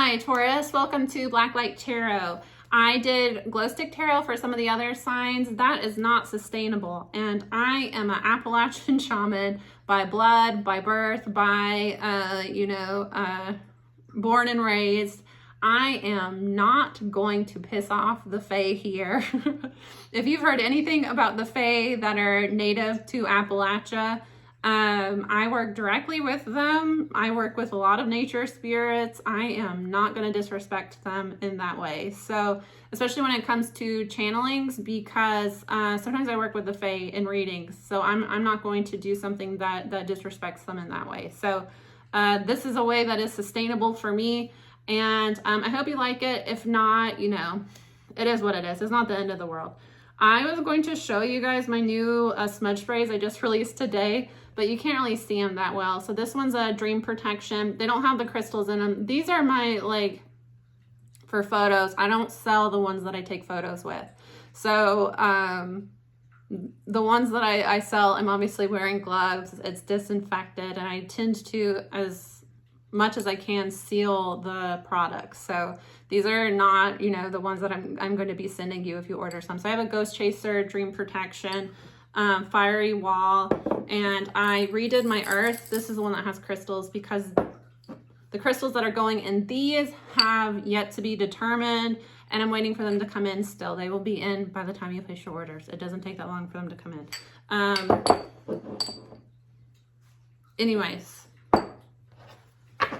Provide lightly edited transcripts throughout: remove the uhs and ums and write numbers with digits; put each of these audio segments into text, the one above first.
Hi, Taurus. Welcome to Black Light Tarot. I did glow stick tarot for some of the other signs. That is not sustainable. And I am an Appalachian shaman by blood, by birth, by, born and raised. I am not going to piss off the Fae here. If you've heard anything about the Fae that are native to Appalachia, I work directly with them. I work with a lot of nature spirits. I am not going to disrespect them in that way. So, especially when it comes to channelings, because sometimes I work with the Fae in readings. So I'm not going to do something that disrespects them in that way. So this is a way that is sustainable for me. And I hope you like it. If not, it is what it is. It's not the end of the world. I was going to show you guys my new smudge sprays I just released today, but you can't really see them that well. So this one's a dream protection. They don't have the crystals in them. These are my, for photos. I don't sell the ones that I take photos with. So the ones that I sell, I'm obviously wearing gloves. It's disinfected, and I tend to, as much as I can, seal the products. So these are not, the ones that I'm going to be sending you if you order some. So I have a Ghost Chaser, Dream Protection, Fiery Wall, and I redid my earth. This is the one that has crystals because the crystals that are going in these have yet to be determined, and I'm waiting for them to come in still. They will be in by the time you place your orders. It doesn't take that long for them to come in. Anyways.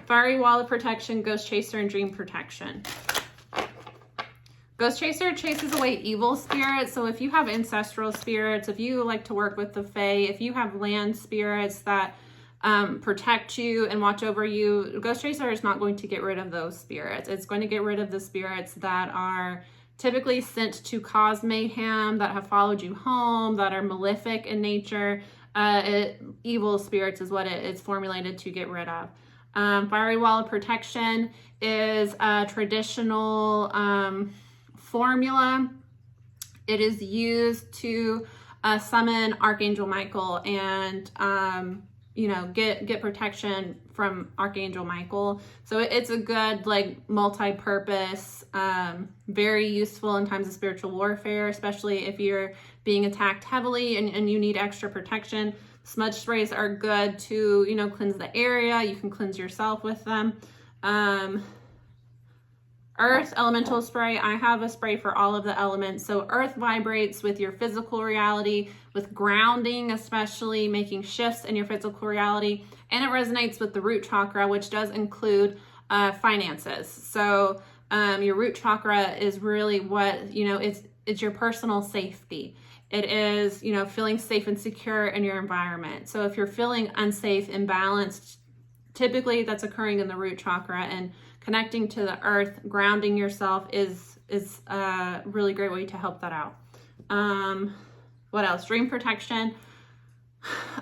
Fiery Wall of Protection, Ghost Chaser, and Dream Protection. Ghost Chaser chases away evil spirits. So if you have ancestral spirits, if you like to work with the Fae, if you have land spirits that protect you and watch over you, Ghost Chaser is not going to get rid of those spirits. It's going to get rid of the spirits that are typically sent to cause mayhem, that have followed you home, that are malefic in nature. Evil spirits is what it's formulated to get rid of. Fiery Wall of Protection is a traditional formula. It is used to summon Archangel Michael and get protection from Archangel Michael. So it's a good multi-purpose, very useful in times of spiritual warfare, especially if you're being attacked heavily and you need extra protection. Smudge sprays are good to, cleanse the area. You can cleanse yourself with them. Earth Elemental Spray. I have a spray for all of the elements. So Earth vibrates with your physical reality, with grounding, especially making shifts in your physical reality. And it resonates with the root chakra, which does include finances. So your root chakra is really what, it's your personal safety. It is, feeling safe and secure in your environment. So if you're feeling unsafe, imbalanced, typically that's occurring in the root chakra, and connecting to the earth, grounding yourself is a really great way to help that out. What else? Dream protection.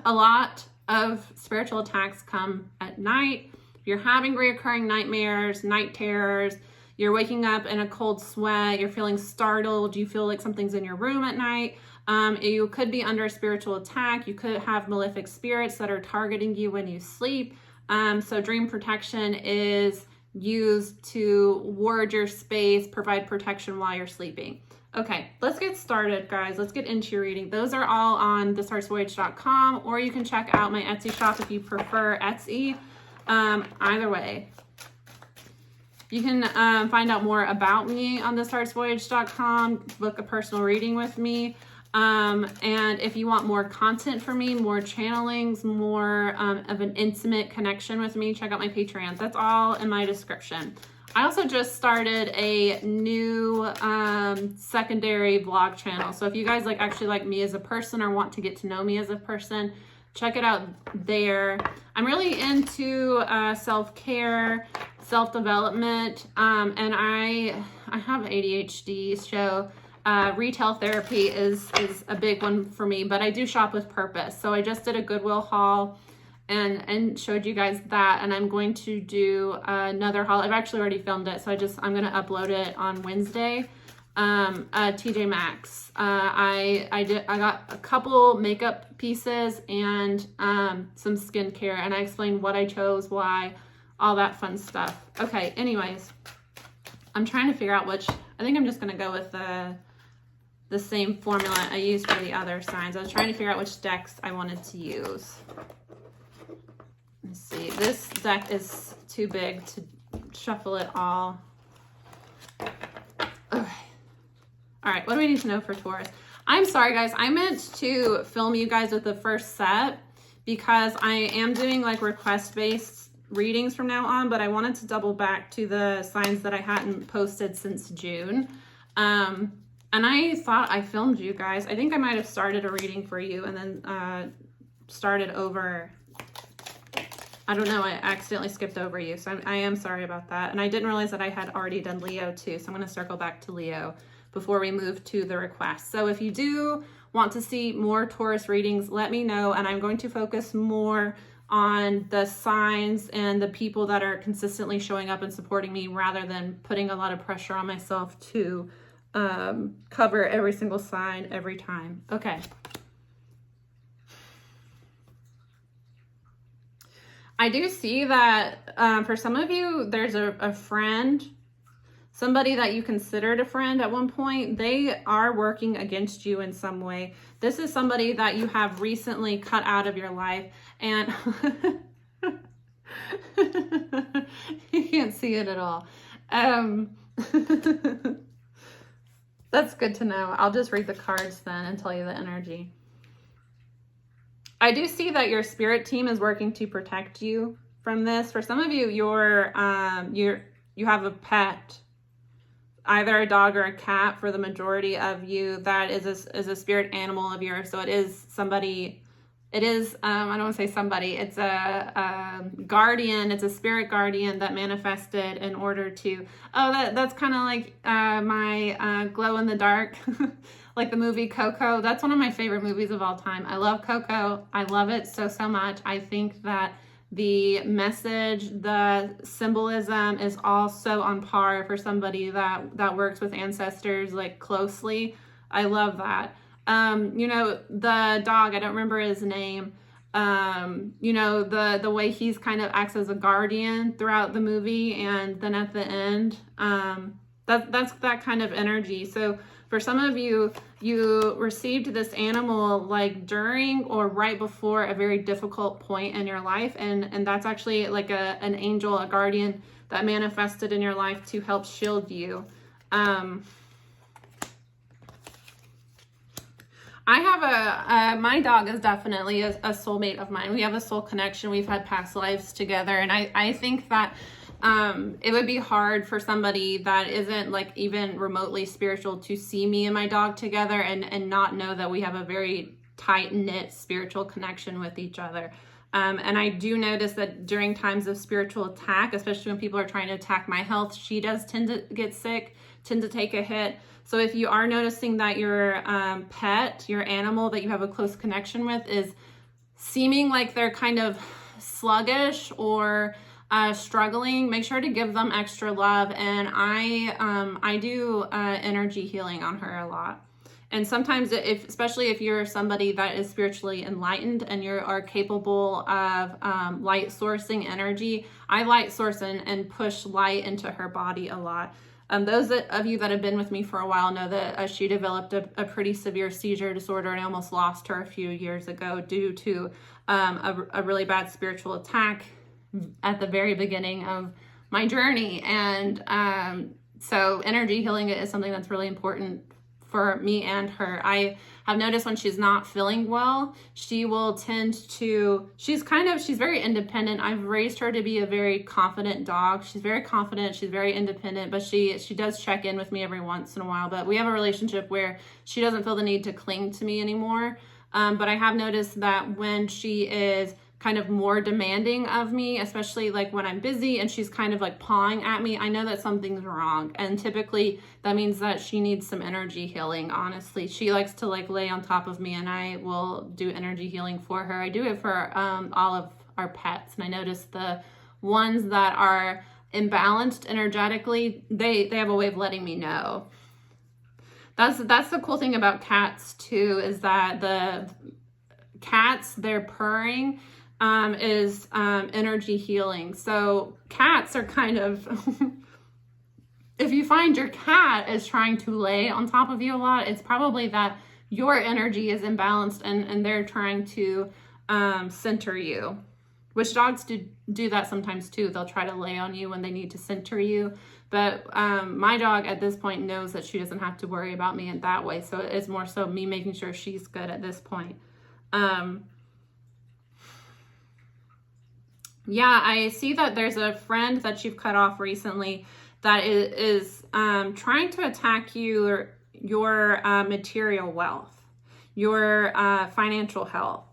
A lot of spiritual attacks come at night. If you're having reoccurring nightmares, night terrors, you're waking up in a cold sweat, you're feeling startled, you feel like something's in your room at night. You could be under a spiritual attack. You could have malefic spirits that are targeting you when you sleep. So dream protection is used to ward your space, provide protection while you're sleeping. Okay, let's get started, guys. Let's get into your reading. Those are all on thisheartsvoyage.com, or you can check out my Etsy shop if you prefer Etsy. Either way. You can find out more about me on thisheartsvoyage.com, book a personal reading with me. And if you want more content from me, more channelings, more of an intimate connection with me, check out my Patreon. That's all in my description. I also just started a new secondary vlog channel. So if you guys actually like me as a person or want to get to know me as a person, check it out there. I'm really into self-care, self-development, and I have ADHD, so retail therapy is a big one for me, but I do shop with purpose. So I just did a Goodwill haul and showed you guys that, and I'm going to do another haul. I've actually already filmed it, so I'm going to upload it on Wednesday. TJ Maxx. I got a couple makeup pieces and some skincare, and I explained what I chose, why, all that fun stuff. Okay, anyways, I'm trying to figure out which, I think I'm just going to go with the same formula I used for the other signs. I was trying to figure out which decks I wanted to use. Let's see, this deck is too big to shuffle it all. Okay. All right, what do we need to know for Taurus? I'm sorry, guys. I meant to film you guys with the first set because I am doing like request-based readings from now on, but I wanted to double back to the signs that I hadn't posted since June. And I thought I filmed you guys. I think I might have started a reading for you and then started over. I don't know, I accidentally skipped over you, so I am sorry about that. And I didn't realize that I had already done Leo too, so I'm going to circle back to Leo before we move to the request. So if you do want to see more Taurus readings, let me know, and I'm going to focus more on the signs and the people that are consistently showing up and supporting me rather than putting a lot of pressure on myself to cover every single sign every time. Okay. I do see that for some of you, there's a friend, somebody that you considered a friend at one point. They are working against you in some way. This is somebody that you have recently cut out of your life, and you can't see it at all. That's good to know. I'll just read the cards then and tell you the energy. I do see that your spirit team is working to protect you from this. For some of you, you have a pet, either a dog or a cat. For the majority of you, that is a spirit animal of yours. So it is somebody. It is I don't want to say somebody. It's a guardian. It's a spirit guardian that manifested in order to. Oh, that's kind of like my glow in the dark. Like the movie Coco. That's one of my favorite movies of all time. I love Coco. I love it so much. I think that the message, the symbolism is all so on par for somebody that works with ancestors like closely. I love that. You know, the dog, I don't remember his name. You know, the way he's kind of acts as a guardian throughout the movie, and then at the end, that's that kind of energy. So for some of you, you received this animal like during or right before a very difficult point in your life. And that's actually like an angel, a guardian that manifested in your life to help shield you. I have my dog is definitely a soulmate of mine. We have a soul connection. We've had past lives together. And I think that it would be hard for somebody that isn't like even remotely spiritual to see me and my dog together and not know that we have a very tight-knit spiritual connection with each other. And I do notice that during times of spiritual attack, especially when people are trying to attack my health, she does tend to get sick, tend to take a hit. So if you are noticing that your pet, your animal that you have a close connection with is seeming like they're kind of sluggish or struggling, make sure to give them extra love. And I do energy healing on her a lot. And sometimes especially if you're somebody that is spiritually enlightened and you are capable of light sourcing energy, I light source and push light into her body a lot. Those of you that have been with me for a while know that she developed a pretty severe seizure disorder, and I almost lost her a few years ago due to a really bad spiritual attack at the very beginning of my journey. And so energy healing is something that's really important for me and her. I have noticed when she's not feeling well, she will tend to, she's very independent. I've raised her to be a very confident dog. She's very confident, she's very independent, but she does check in with me every once in a while. But we have a relationship where she doesn't feel the need to cling to me anymore. But I have noticed that when she is kind of more demanding of me, especially like when I'm busy and she's kind of like pawing at me, I know that something's wrong. And typically that means that she needs some energy healing. Honestly, she likes to like lay on top of me, and I will do energy healing for her. I do it for all of our pets. And I notice the ones that are imbalanced energetically, they have a way of letting me know. That's the cool thing about cats too, is that the cats, their purring, is energy healing. So cats are kind of, if you find your cat is trying to lay on top of you a lot, it's probably that your energy is imbalanced and they're trying to center you, which dogs do that sometimes too. They'll try to lay on you when they need to center you. But my dog at this point knows that she doesn't have to worry about me in that way. So it's more so me making sure she's good at this point. Yeah, I see that there's a friend that you've cut off recently that is trying to attack your material wealth, your financial health.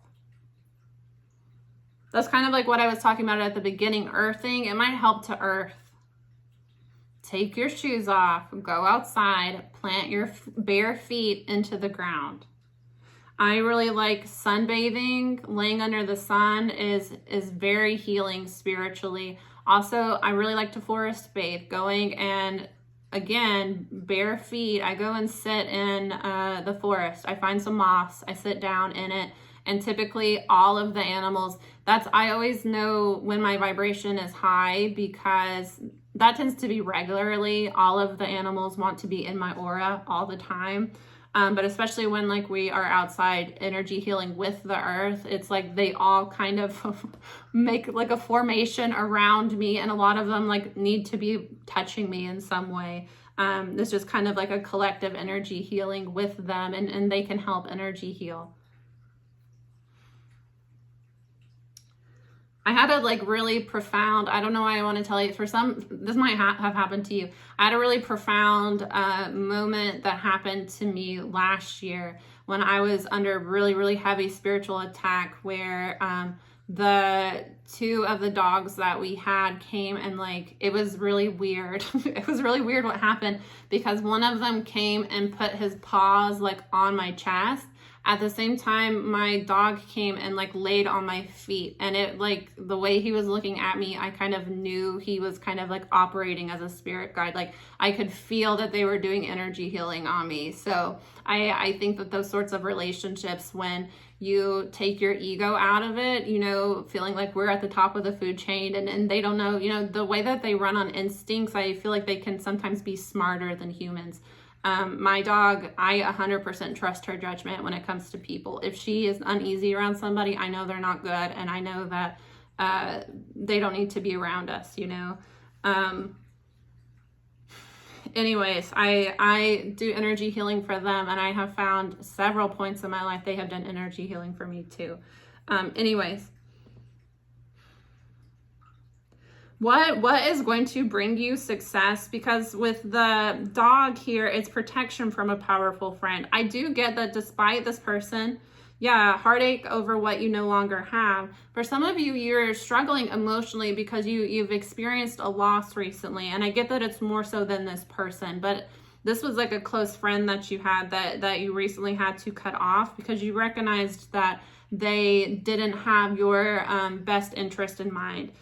That's kind of like what I was talking about at the beginning, earthing. It might help to earth. Take your shoes off, go outside, plant your bare feet into the ground. I really like sunbathing. Laying under the sun is very healing spiritually. Also, I really like to forest bathe, going and again, bare feet. I go and sit in the forest. I find some moss. I sit down in it. And typically all of the animals, I always know when my vibration is high because that tends to be regularly. All of the animals want to be in my aura all the time. But especially when like we are outside energy healing with the earth, it's like they all kind of make like a formation around me, and a lot of them like need to be touching me in some way. It's just kind of like a collective energy healing with them, and they can help energy heal. I had a like really profound, I don't know why I want to tell you, for some, this might have happened to you. I had a really profound moment that happened to me last year when I was under really, really heavy spiritual attack, where the two of the dogs that we had came and like, it was really weird. It was really weird what happened, because one of them came and put his paws like on my chest. At the same time, my dog came and like laid on my feet, and it like the way he was looking at me, I kind of knew he was kind of like operating as a spirit guide. Like I could feel that they were doing energy healing on me. So I think that those sorts of relationships, when you take your ego out of it, you know, feeling like we're at the top of the food chain and they don't know, you know, the way that they run on instincts, I feel like they can sometimes be smarter than humans. My dog, I 100% trust her judgment when it comes to people. If she is uneasy around somebody, I know they're not good, and I know that they don't need to be around us, you know. Anyways, I do energy healing for them, and I have found several points in my life they have done energy healing for me too. Anyways. What is going to bring you success? Because with the dog here, it's protection from a powerful friend. I do get that despite this person, yeah, heartache over what you no longer have. For some of you, you're struggling emotionally because you've experienced a loss recently. And I get that it's more so than this person, but this was like a close friend that you had that you recently had to cut off because you recognized that they didn't have your best interest in mind.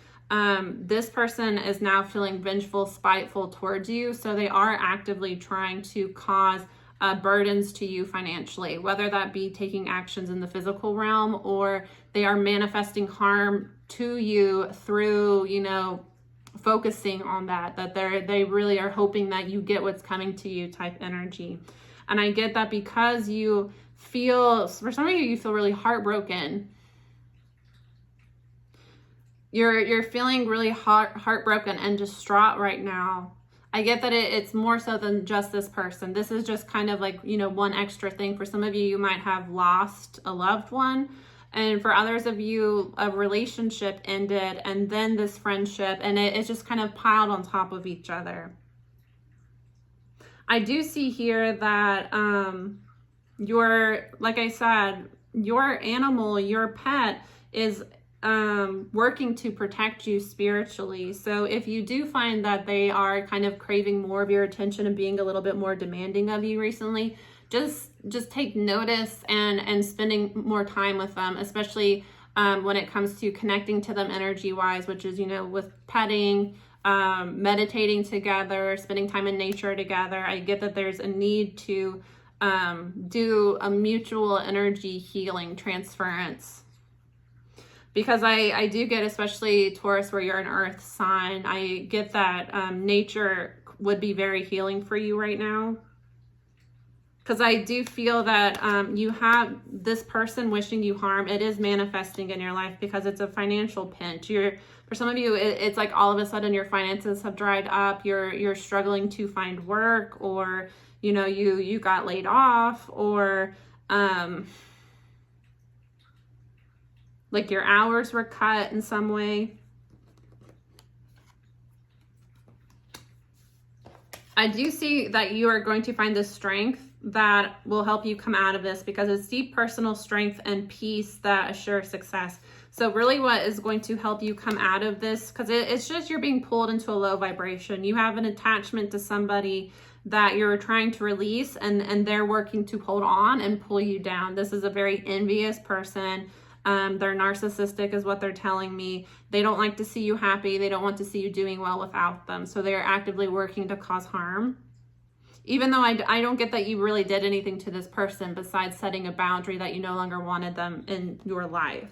This person is now feeling vengeful, spiteful towards you. So they are actively trying to cause burdens to you financially, whether that be taking actions in the physical realm, or they are manifesting harm to you through, you know, focusing on that they really are hoping that you get what's coming to you type energy. And I get that because you feel, for some of you feel really heartbroken. You're feeling really heartbroken and distraught right now. I get that it's more so than just this person. This is just kind of like, you know, one extra thing. For some of you, you might have lost a loved one. And for others of you, a relationship ended, and then this friendship, and it's just kind of piled on top of each other. I do see here that like I said, your animal, your pet is working to protect you spiritually. So if you do find that they are kind of craving more of your attention and being a little bit more demanding of you recently, just take notice and spending more time with them, especially when it comes to connecting to them energy wise, which is, you know, with petting, meditating together, spending time in nature together. I get that there's a need to do a mutual energy healing transference. Because I do get, especially Taurus, where you're an earth sign, I get that nature would be very healing for you right now. Because I do feel that you have this person wishing you harm. It is manifesting in your life because it's a financial pinch. For some of you, it's like all of a sudden your finances have dried up. You're struggling to find work, or you got laid off, or like your hours were cut in some way. I do see that you are going to find the strength that will help you come out of this, because it's deep personal strength and peace that assure success. So really what is going to help you come out of this, because it's just you're being pulled into a low vibration. You have an attachment to somebody that you're trying to release, and they're working to hold on and pull you down. This is a very envious person. They're narcissistic is what they're telling me. They don't like to see you happy. They don't want to see you doing well without them. So they're actively working to cause harm. Even though I don't get that you really did anything to this person besides setting a boundary that you no longer wanted them in your life.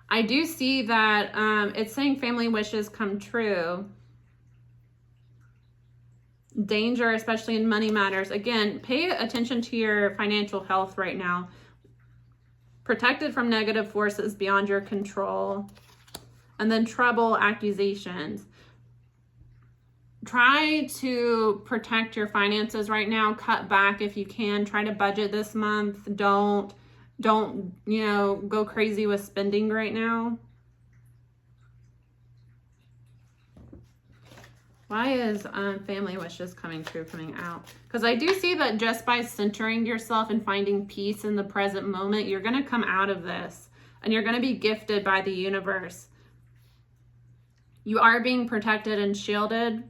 I do see that it's saying family wishes come true. Danger, especially in money matters. Again, pay attention to your financial health right now. Protected from negative forces beyond your control. And then trouble, accusations. Try to protect your finances right now. Cut back if you can. Try to budget this month. Don't go crazy with spending right now. Why is family wishes coming out? Because I do see that just by centering yourself and finding peace in the present moment, you're going to come out of this, and you're going to be gifted by the universe. You are being protected and shielded,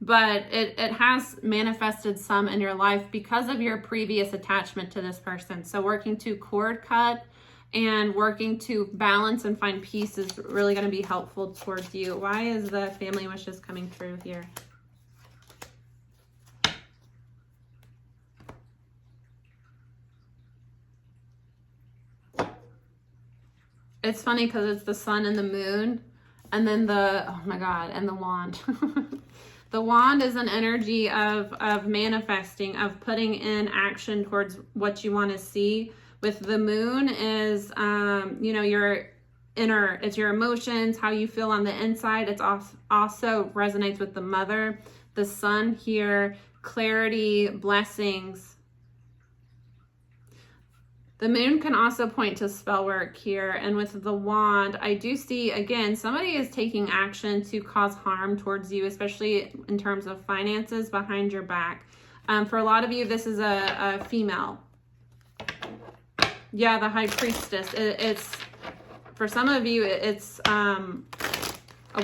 but it has manifested some in your life because of your previous attachment to this person. So working to cord cut and working to balance and find peace is really going to be helpful towards you. Why is the family wishes coming through here? It's funny because it's the sun and the moon, and then oh my God, and the wand. The wand is an energy of manifesting, of putting in action towards what you want to see. With the moon is, your inner, it's your emotions, how you feel on the inside. It's also resonates with the mother. The sun here, clarity, blessings. The moon can also point to spell work here. And with the wand, I do see, again, somebody is taking action to cause harm towards you, especially in terms of finances behind your back. For a lot of you, this is a female. Yeah, the high priestess. It's for some of you, it's a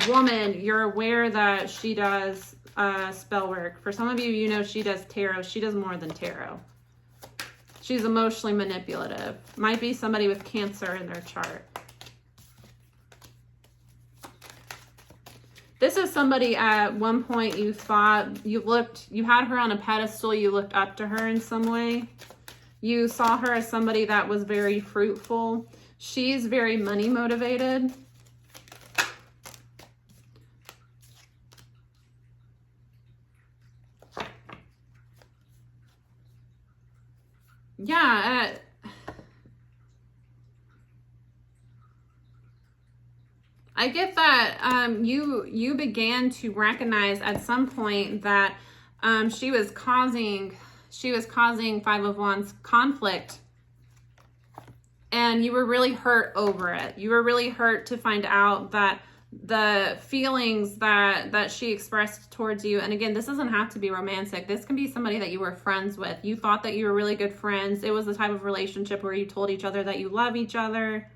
woman. You're aware that she does spell work. For some of you, she does tarot. She does more than tarot. She's emotionally manipulative. Might be somebody with Cancer in their chart. This is somebody at one point you thought you had her on a pedestal. You looked up to her in some way. You saw her as somebody that was very fruitful. She's very money motivated. Yeah. I get that you began to recognize at some point that she was causing Five of Wands conflict, and you were really hurt over it. You were really hurt to find out that the feelings that she expressed towards you, and again, this doesn't have to be romantic. This can be somebody that you were friends with. You thought that you were really good friends. It was the type of relationship where you told each other that you love each other.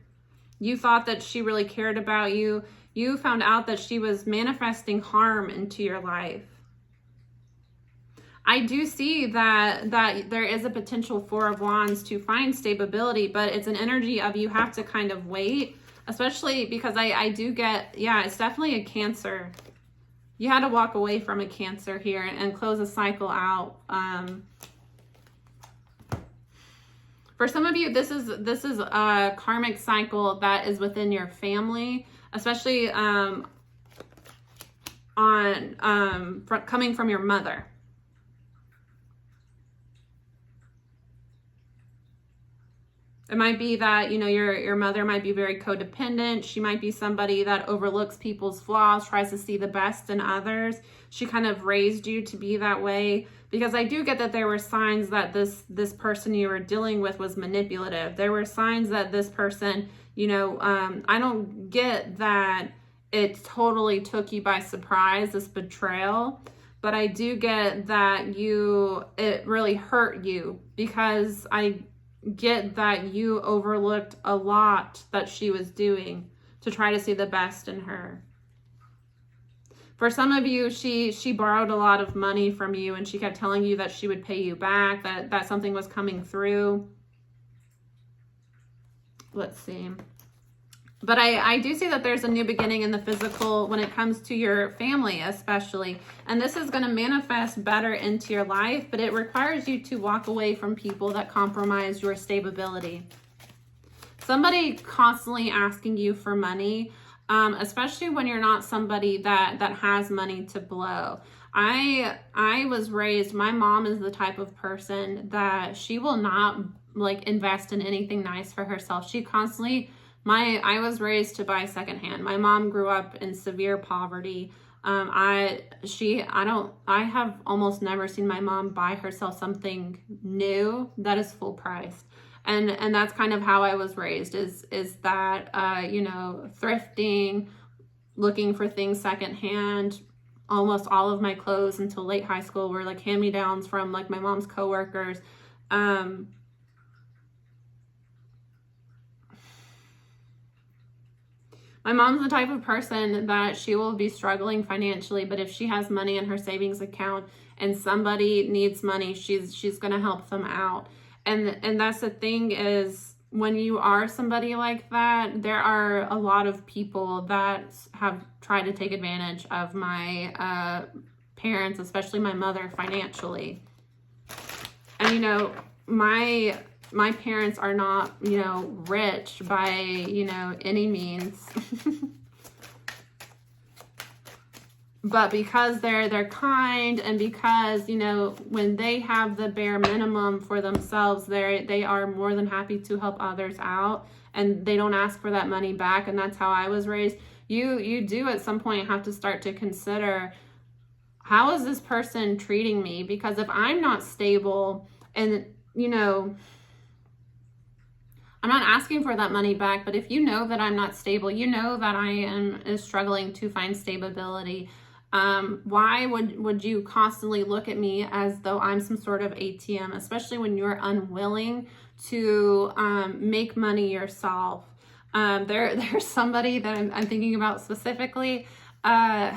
You thought that she really cared about you. You found out that she was manifesting harm into your life. I do see that there is a potential Four of Wands to find stability, but it's an energy of you have to kind of wait, especially because I do get, yeah, it's definitely a Cancer. You had to walk away from a Cancer here and close a cycle out. For some of you, this is a karmic cycle that is within your family, especially coming from your mother. It might be that, you know, your mother might be very codependent. She might be somebody that overlooks people's flaws, tries to see the best in others. She kind of raised you to be that way, because I do get that there were signs that this person you were dealing with was manipulative. There were signs that this person, you know, I don't get that it totally took you by surprise, this betrayal, but I do get that it really hurt you, because I get that you overlooked a lot that she was doing to try to see the best in her. For some of you, she borrowed a lot of money from you, and she kept telling you that she would pay you back, that something was coming through. Let's see. But I do see that there's a new beginning in the physical when it comes to your family, especially. And this is going to manifest better into your life, but it requires you to walk away from people that compromise your stability. Somebody constantly asking you for money, especially when you're not somebody that has money to blow. I was raised, my mom is the type of person that she will not like invest in anything nice for herself. She constantly... I was raised to buy secondhand. My mom grew up in severe poverty. I have almost never seen my mom buy herself something new that is full price. And that's kind of how I was raised, is that, you know, thrifting, looking for things secondhand. Almost all of my clothes until late high school were like hand-me-downs from like my mom's coworkers. My mom's the type of person that she will be struggling financially, but if she has money in her savings account and somebody needs money, she's going to help them out. And that's the thing, is when you are somebody like that, there are a lot of people that have tried to take advantage of my parents, especially my mother, financially. And, you know, my parents are not, you know, rich by, you know, any means. But because they're kind, and because, you know, when they have the bare minimum for themselves, they are more than happy to help others out, and they don't ask for that money back. And that's how I was raised. You do at some point have to start to consider, how is this person treating me? Because if I'm not stable, and, you know, I'm not asking for that money back, but if you know that I'm not stable, you know that I am struggling to find stability, why would you constantly look at me as though I'm some sort of ATM, especially when you're unwilling to make money yourself? There's somebody that I'm thinking about specifically. I'll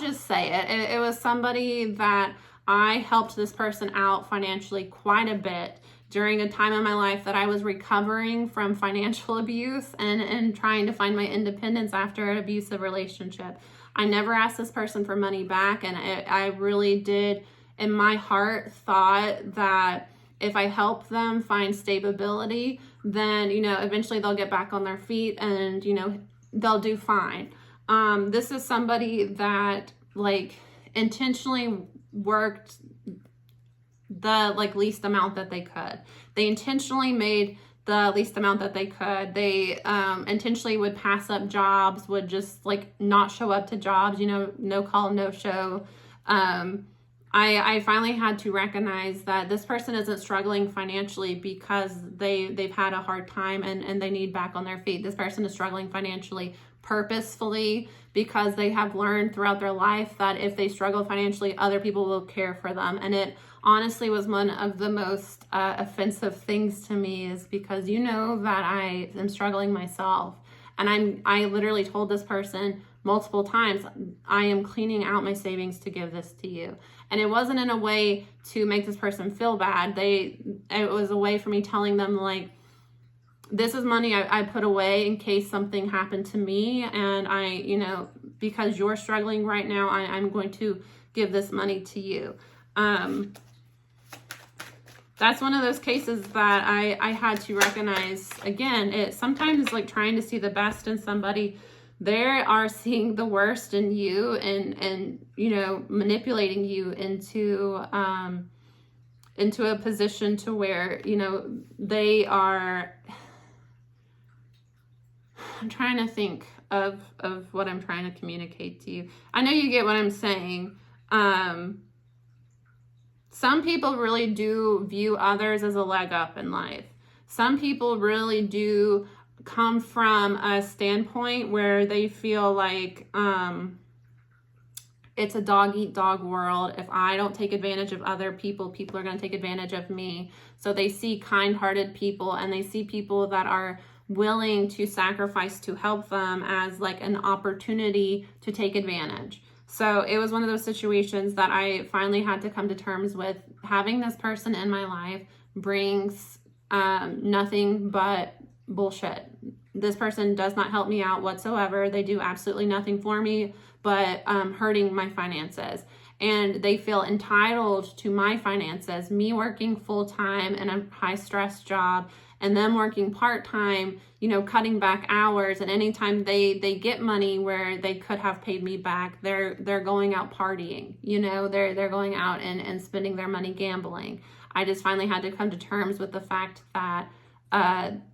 just say it. It was somebody that I helped this person out financially quite a bit during a time in my life that I was recovering from financial abuse and trying to find my independence after an abusive relationship. I never asked this person for money back, and I really did, in my heart, thought that if I help them find stability, then, you know, eventually they'll get back on their feet and, you know, they'll do fine. This is somebody that, like, intentionally worked the least amount that they could. They intentionally made the least amount that they could. They intentionally would pass up jobs, would just not show up to jobs, you know, no call, no show. I finally had to recognize that this person isn't struggling financially because they've had a hard time and they need back on their feet. This person is struggling financially purposefully because they have learned throughout their life that if they struggle financially, other people will care for them. And it honestly was one of the most offensive things to me, is because you know that I am struggling myself. And I literally told this person multiple times, I am cleaning out my savings to give this to you. And it wasn't in a way to make this person feel bad. It was a way for me telling them, this is money I put away in case something happened to me. And you know, because you're struggling right now, I'm going to give this money to you. that's one of those cases that I had to recognize. Again, it sometimes like trying to see the best in somebody, they are seeing the worst in you and you know, manipulating you into a position to where, you know, they are, I'm trying to think of what I'm trying to communicate to you. I know you get what I'm saying. Some people really do view others as a leg up in life. Some people really do come from a standpoint where they feel like it's a dog eat dog world. If I don't take advantage of other people, people are going to take advantage of me. So they see kind-hearted people and they see people that are willing to sacrifice to help them as like an opportunity to take advantage. So it was one of those situations that I finally had to come to terms with. Having this person in my life brings nothing but bullshit. This person does not help me out whatsoever. They do absolutely nothing for me but hurting my finances. And they feel entitled to my finances, me working full-time in a high-stress job, and them working part-time, you know, cutting back hours. And anytime they get money where they could have paid me back, they're going out partying, you know, they're going out and spending their money gambling. I just finally had to come to terms with the fact that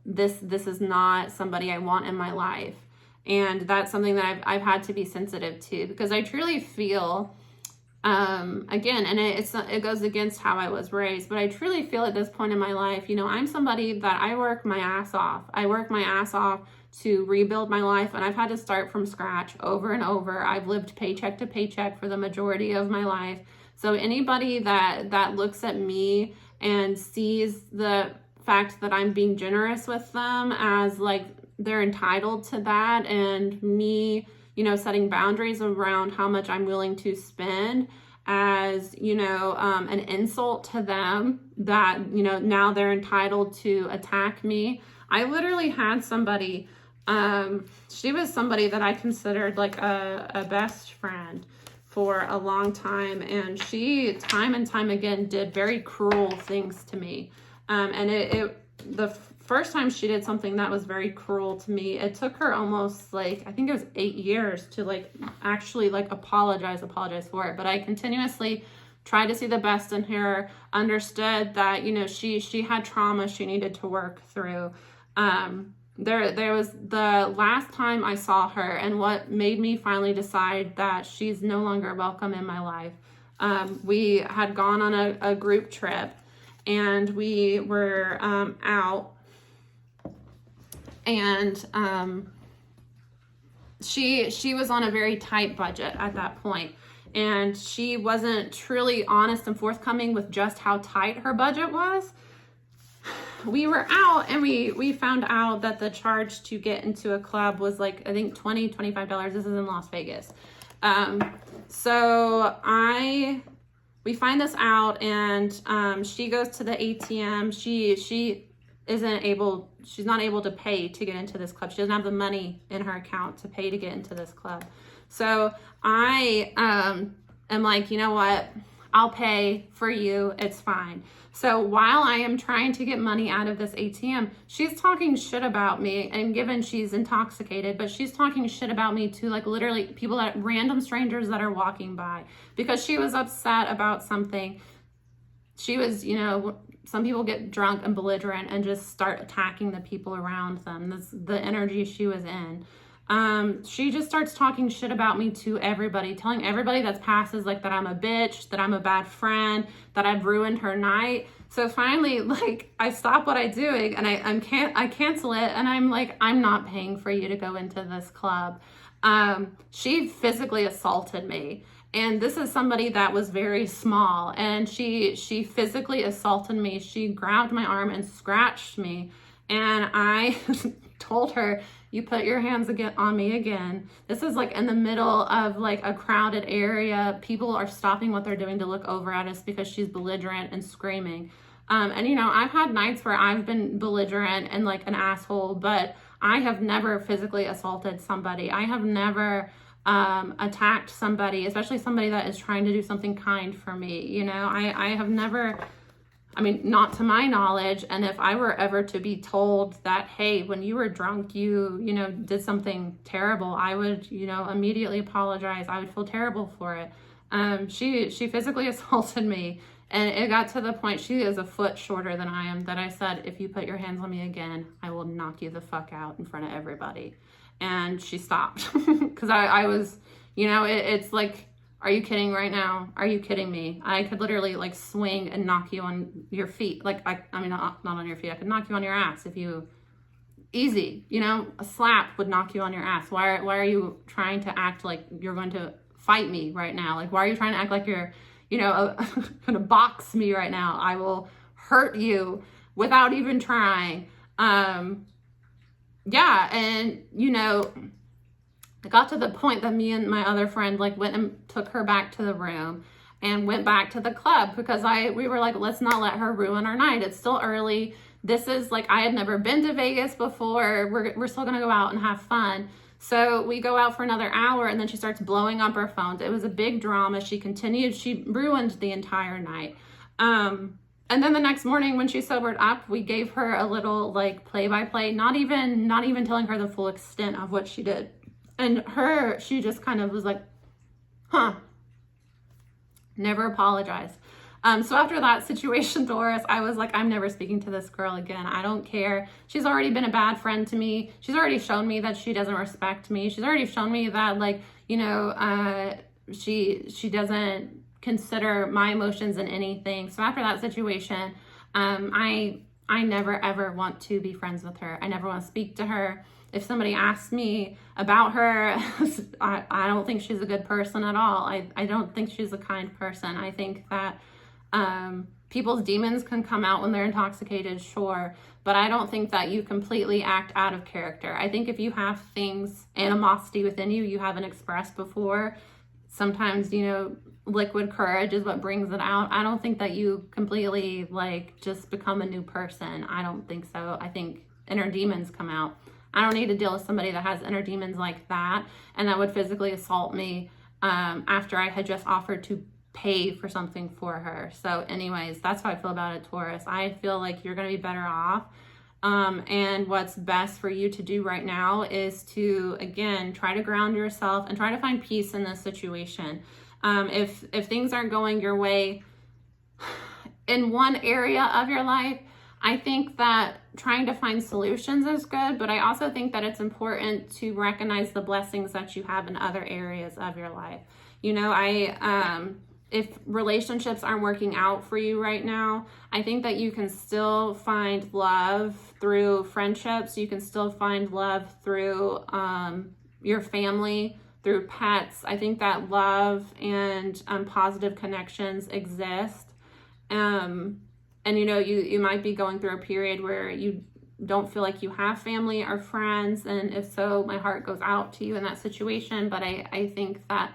this is not somebody I want in my life. And that's something that I've had to be sensitive to, because I truly feel, again, and it goes against how I was raised, but I truly feel at this point in my life, you know, I'm somebody that I work my ass off. I work my ass off to rebuild my life, and I've had to start from scratch over and over. I've lived paycheck to paycheck for the majority of my life. So anybody that looks at me and sees the fact that I'm being generous with them as like they're entitled to that, and me, you know, setting boundaries around how much I'm willing to spend as, you know, an insult to them, that, you know, now they're entitled to attack me. I literally had somebody, she was somebody that I considered like a best friend for a long time, and she time and time again did very cruel things to me. And the first time she did something that was very cruel to me, it took her almost like, I think it was 8 years to like actually like apologize for it. But I continuously tried to see the best in her, understood that, you know, she had trauma she needed to work through. There was the last time I saw her, and what made me finally decide that she's no longer welcome in my life. We had gone on a group trip, and we were out, and she was on a very tight budget at that point, and she wasn't truly honest and forthcoming with just how tight her budget was. We were out, and we found out that the charge to get into a club was like, I think $25. This is in Las Vegas. So we find this out, and she goes to the ATM. She's not able to pay to get into this club. She doesn't have the money in her account to pay to get into this club. So I am like, you know what? I'll pay for you. It's fine. So while I am trying to get money out of this ATM, she's talking shit about me, and given she's intoxicated, but she's talking shit about me to like literally people, that random strangers that are walking by, because she was upset about something. She was, you know, some people get drunk and belligerent and just start attacking the people around them. That's the energy she was in. She just starts talking shit about me to everybody, telling everybody that's passes like that I'm a bitch, that I'm a bad friend, that I've ruined her night. So finally, like, I stop what I'm doing, and I cancel it, and I'm like, I'm not paying for you to go into this club. She physically assaulted me. And this is somebody that was very small, and she physically assaulted me. She grabbed my arm and scratched me, and I told her, you put your hands on me again. This is like in the middle of like a crowded area. People are stopping what they're doing to look over at us because she's belligerent and screaming. And you know, I've had nights where I've been belligerent and like an asshole, but I have never physically assaulted somebody. I have never attacked somebody, especially somebody that is trying to do something kind for me. You know, I have never I mean, not to my knowledge. And if I were ever to be told that, hey, when you were drunk, you did something terrible, I would, immediately apologize. I would feel terrible for it. She physically assaulted me, and it got to the point, she is a foot shorter than I am, that I said, if you put your hands on me again, I will knock you the fuck out in front of everybody. And she stopped because I was, it's like, are you kidding right now? Are you kidding me? I could literally like swing and knock you on your feet. Like, I mean, not on your feet. I could knock you on your ass if you, easy, a slap would knock you on your ass. Why are you trying to act like you're going to fight me right now? Like, why are you trying to act like you're, going to box me right now? I will hurt you without even trying. Yeah. And, it got to the point that me and my other friend like went and took her back to the room and went back to the club, because we were like, let's not let her ruin our night. It's still early. This is like, I had never been to Vegas before. We're still going to go out and have fun. So we go out for another hour, and then she starts blowing up her phones. It was a big drama. She ruined the entire night. And then the next morning when she sobered up, we gave her a little like play-by-play, not even telling her the full extent of what she did. And she just kind of was like, huh, never apologized. So after that situation, Taurus, I was like, I'm never speaking to this girl again. I don't care. She's already been a bad friend to me. She's already shown me that she doesn't respect me. She's already shown me that, like, she doesn't consider my emotions in anything. So after that situation, I never ever want to be friends with her. I never want to speak to her. If somebody asks me about her, I don't think she's a good person at all. I don't think she's a kind person. I think that people's demons can come out when they're intoxicated, sure, but I don't think that you completely act out of character. I think if you have animosity within you, you haven't expressed before, sometimes, liquid courage is what brings it out. I don't think that you completely like just become a new person. I don't think so. I think inner demons come out. I don't need to deal with somebody that has inner demons like that and that would physically assault me after I had just offered to pay for something for her. So anyways, that's how I feel about it, Taurus. I feel like you're going to be better off. And what's best for you to do right now is to, again, try to ground yourself and try to find peace in this situation. If things aren't going your way in one area of your life, I think that trying to find solutions is good, but I also think that it's important to recognize the blessings that you have in other areas of your life. If relationships aren't working out for you right now, I think that you can still find love through friendships. You can still find love through your family, through pets. I think that love and positive connections exist. And you might be going through a period where you don't feel like you have family or friends. And if so, my heart goes out to you in that situation. But I think that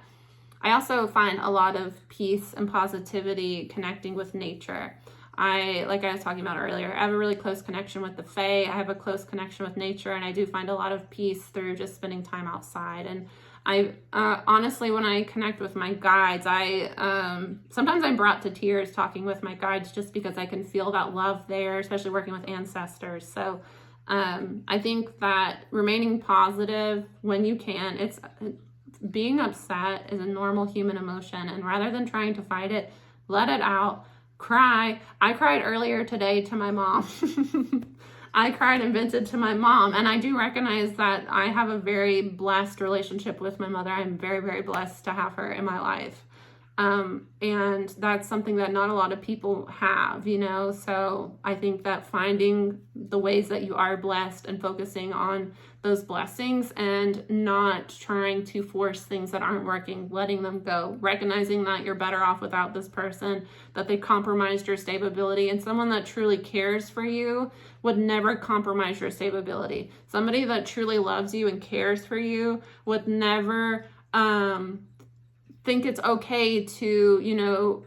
I also find a lot of peace and positivity connecting with nature. Like I was talking about earlier, I have a really close connection with the Fae. I have a close connection with nature, and I do find a lot of peace through just spending time outside. And I honestly, when I connect with my guides, sometimes I'm brought to tears talking with my guides just because I can feel that love there, especially working with ancestors. So I think that remaining positive when you can, being upset is a normal human emotion, and rather than trying to fight it, let it out, cry. I cried earlier today to my mom. I cried and vented to my mom, and I do recognize that I have a very blessed relationship with my mother. I'm very, very blessed to have her in my life. And that's something that not a lot of people have, so I think that finding the ways that you are blessed and focusing on those blessings and not trying to force things that aren't working, letting them go, recognizing that you're better off without this person, that they compromised your stability, and someone that truly cares for you would never compromise your stability. Somebody that truly loves you and cares for you would never, think it's okay to,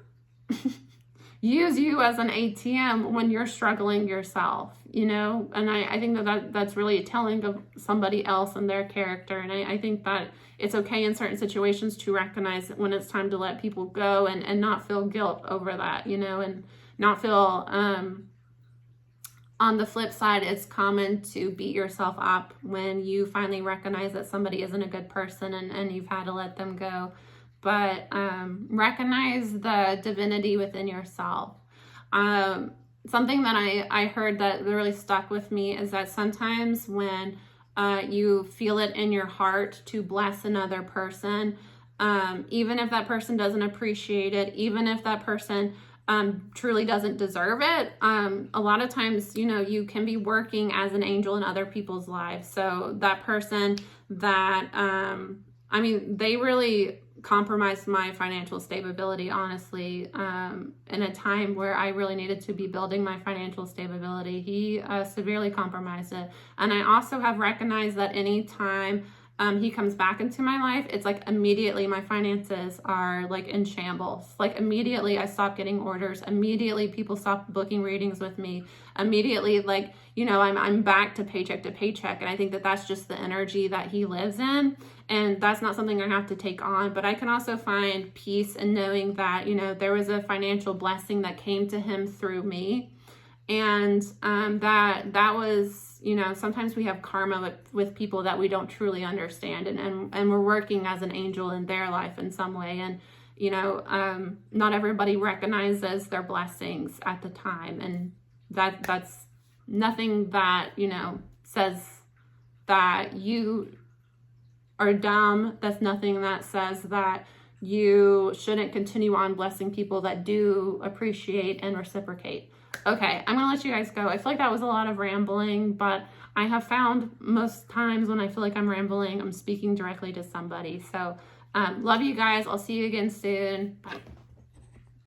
use you as an ATM when you're struggling yourself, and I think that's really telling of somebody else and their character. And I think that it's okay in certain situations to recognize when it's time to let people go and not feel guilt over that, and not feel, on the flip side, it's common to beat yourself up when you finally recognize that somebody isn't a good person and you've had to let them go. But recognize the divinity within yourself. Something that I heard that really stuck with me is that sometimes when you feel it in your heart to bless another person, even if that person doesn't appreciate it, even if that person truly doesn't deserve it, a lot of times, you know, you can be working as an angel in other people's lives. So that person that, I mean, they really compromised my financial stability, honestly, in a time where I really needed to be building my financial stability. He severely compromised it. And I also have recognized that anytime he comes back into my life, it's like immediately my finances are like in shambles. Like immediately I stop getting orders. Immediately people stop booking readings with me. Immediately, like, you know, I'm back to paycheck to paycheck. And I think that that's just the energy that he lives in. And that's not something I have to take on. But I can also find peace in knowing that, you know, there was a financial blessing that came to him through me. And that was, you know, sometimes we have karma with people that we don't truly understand, and we're working as an angel in their life in some way. And, you know, not everybody recognizes their blessings at the time. And that's nothing that, you know, says that you are dumb. That's nothing that says that you shouldn't continue on blessing people that do appreciate and reciprocate. Okay, I'm gonna let you guys go. I feel like that was a lot of rambling, but I have found most times when I feel like I'm rambling, I'm speaking directly to somebody. So love you guys. I'll see you again soon. Bye.